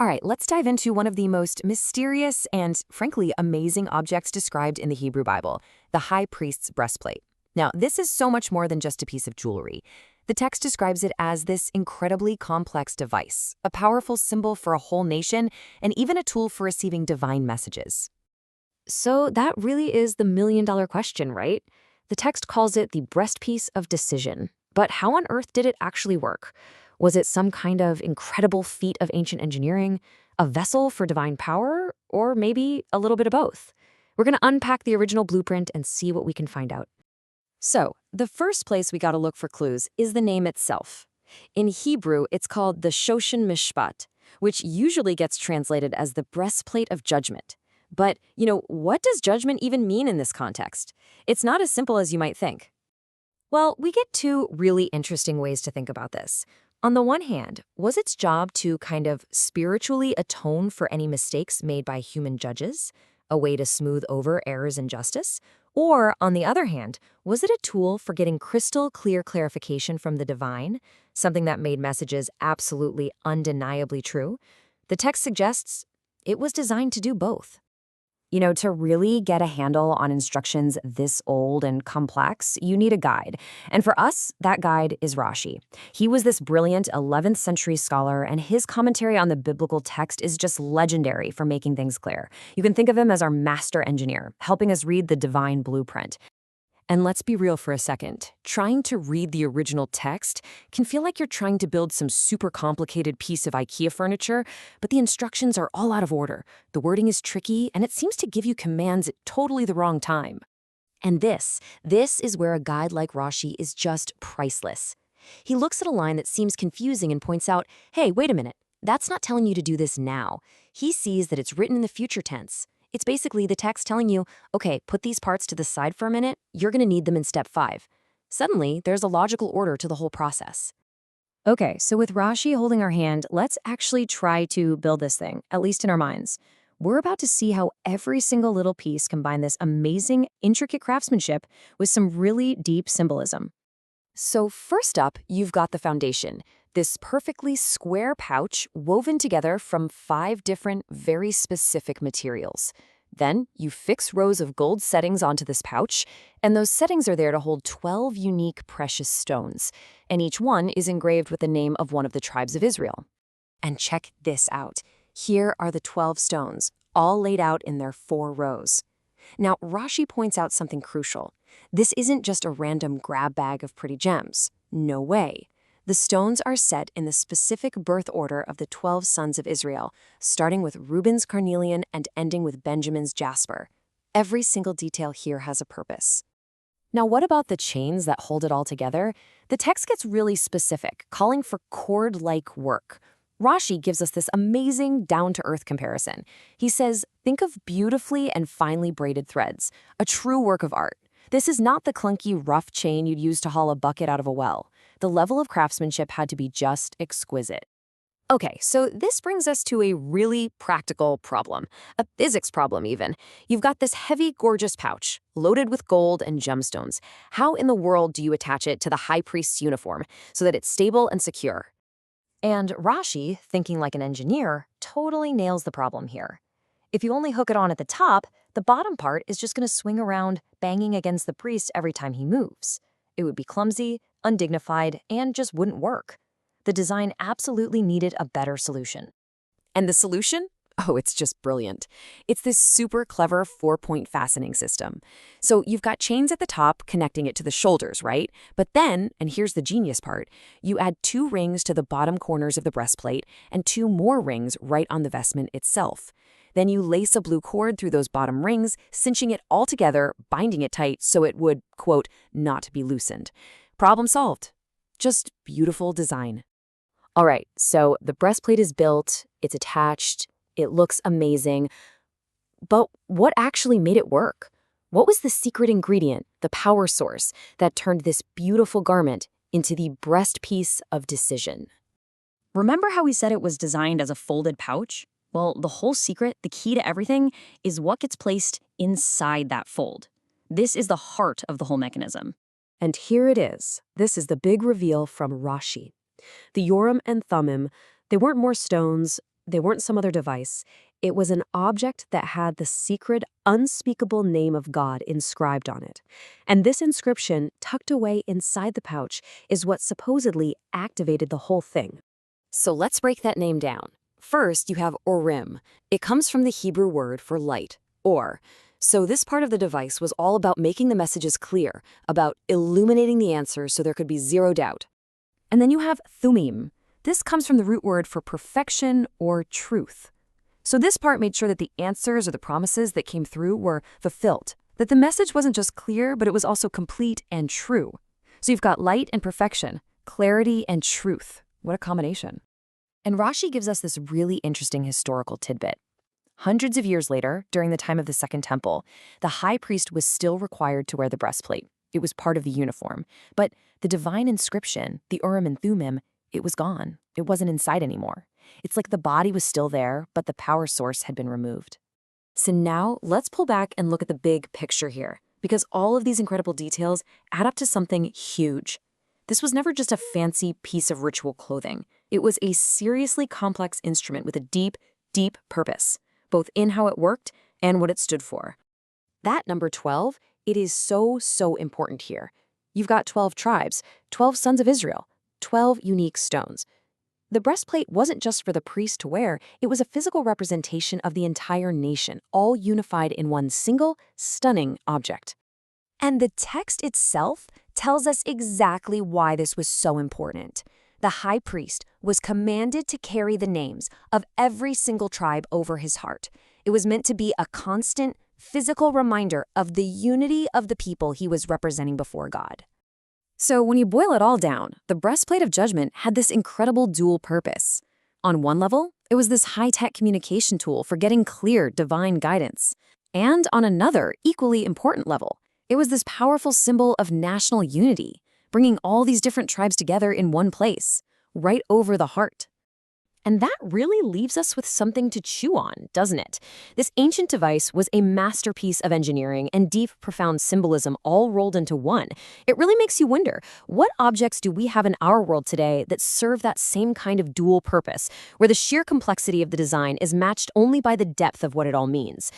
All right, let's dive into one of the most mysterious and, frankly, amazing objects described in the Hebrew Bible, the high priest's breastplate. Now, this is so much more than just a piece of jewelry. The text describes it as this incredibly complex device, a powerful symbol for a whole nation, and even a tool for receiving divine messages. So that really is the million-dollar question, right? The text calls it the breastpiece of decision. But how on earth did it actually work? Was it some kind of incredible feat of ancient engineering, a vessel for divine power, or maybe a little bit of both? We're going to unpack the original blueprint and see what we can find out. So, the first place we got to look for clues is the name itself. In Hebrew, it's called the Shoshan Mishpat, which usually gets translated as the breastplate of judgment. But, what does judgment even mean in this context? It's not as simple as you might think. Well, we get two really interesting ways to think about this. On the one hand, was its job to kind of spiritually atone for any mistakes made by human judges, a way to smooth over errors in justice? Or, on the other hand, was it a tool for getting crystal clear clarification from the divine, something that made messages absolutely undeniably true? The text suggests it was designed to do both. To really get a handle on instructions this old and complex, you need a guide. And for us, that guide is Rashi. He was this brilliant 11th century scholar, and his commentary on the biblical text is just legendary for making things clear. You can think of him as our master engineer, helping us read the divine blueprint. And let's be real for a second. Trying to read the original text can feel like you're trying to build some super complicated piece of IKEA furniture, but the instructions are all out of order. The wording is tricky, and it seems to give you commands at totally the wrong time. And this is where a guide like Rashi is just priceless. He looks at a line that seems confusing and points out, hey, wait a minute, that's not telling you to do this now. He sees that it's written in the future tense. It's basically the text telling you, okay, put these parts to the side for a minute, you're going to need them in step 5. Suddenly, there's a logical order to the whole process. Okay, so with Rashi holding our hand, let's actually try to build this thing, at least in our minds. We're about to see how every single little piece combines this amazing, intricate craftsmanship with some really deep symbolism. So first up, you've got the foundation. This perfectly square pouch woven together from 5 different, very specific materials. Then you fix rows of gold settings onto this pouch, and those settings are there to hold 12 unique precious stones, and each one is engraved with the name of one of the tribes of Israel. And check this out. Here are the 12 stones, all laid out in their 4 rows. Now, Rashi points out something crucial. This isn't just a random grab bag of pretty gems. No way. The stones are set in the specific birth order of the 12 sons of Israel, starting with Reuben's carnelian and ending with Benjamin's jasper. Every single detail here has a purpose. Now, what about the chains that hold it all together? The text gets really specific, calling for cord-like work. Rashi gives us this amazing down-to-earth comparison. He says, think of beautifully and finely braided threads, a true work of art. This is not the clunky, rough chain you'd use to haul a bucket out of a well. The level of craftsmanship had to be just exquisite. Okay, so this brings us to a really practical problem, a physics problem even. You've got this heavy, gorgeous pouch, loaded with gold and gemstones. How in the world do you attach it to the high priest's uniform so that it's stable and secure? And Rashi, thinking like an engineer, totally nails the problem here. If you only hook it on at the top, the bottom part is just going to swing around, banging against the priest every time he moves. It would be clumsy, undignified, and just wouldn't work. The design absolutely needed a better solution. And the solution? Oh, it's just brilliant. It's this super clever 4-point fastening system. So you've got chains at the top connecting it to the shoulders, right? But then, and here's the genius part, you add 2 rings to the bottom corners of the breastplate and 2 more rings right on the vestment itself. Then you lace a blue cord through those bottom rings, cinching it all together, binding it tight so it would, quote, not be loosened. Problem solved. Just beautiful design. All right, so the breastplate is built, it's attached, it looks amazing. But what actually made it work? What was the secret ingredient, the power source, that turned this beautiful garment into the breastpiece of decision? Remember how we said it was designed as a folded pouch? Well, the whole secret, the key to everything, is what gets placed inside that fold. This is the heart of the whole mechanism. And here it is. This is the big reveal from Rashi. The Urim and Thummim, they weren't more stones, They weren't some other device. It was an object that had the secret, unspeakable name of God inscribed on it. And this inscription, tucked away inside the pouch, is what supposedly activated the whole thing. So let's break that name down. First, you have Urim. It comes from the Hebrew word for light, or. So this part of the device was all about making the messages clear, about illuminating the answers so there could be zero doubt. And then you have Thummim. This comes from the root word for perfection or truth. So this part made sure that the answers or the promises that came through were fulfilled, that the message wasn't just clear, but it was also complete and true. So you've got light and perfection, clarity and truth. What a combination. And Rashi gives us this really interesting historical tidbit. Hundreds of years later, during the time of the Second Temple, the high priest was still required to wear the breastplate. It was part of the uniform. But the divine inscription, the Urim and Thummim, it was gone. It wasn't inside anymore. It's like the body was still there, but the power source had been removed. So now let's pull back and look at the big picture here, because all of these incredible details add up to something huge. This was never just a fancy piece of ritual clothing. It was a seriously complex instrument with a deep, deep purpose, both in how it worked and what it stood for. That number 12, it is so, so important here. You've got 12 tribes, 12 sons of Israel, 12 unique stones. The breastplate wasn't just for the priest to wear, it was a physical representation of the entire nation, all unified in one single, stunning object. And the text itself tells us exactly why this was so important. The high priest was commanded to carry the names of every single tribe over his heart. It was meant to be a constant, physical reminder of the unity of the people he was representing before God. So when you boil it all down, the breastplate of judgment had this incredible dual purpose. On one level, it was this high-tech communication tool for getting clear divine guidance. And on another, equally important level, it was this powerful symbol of national unity, bringing all these different tribes together in one place, right over the heart. And that really leaves us with something to chew on, doesn't it? This ancient device was a masterpiece of engineering and deep, profound symbolism all rolled into one. It really makes you wonder, what objects do we have in our world today that serve that same kind of dual purpose, where the sheer complexity of the design is matched only by the depth of what it all means?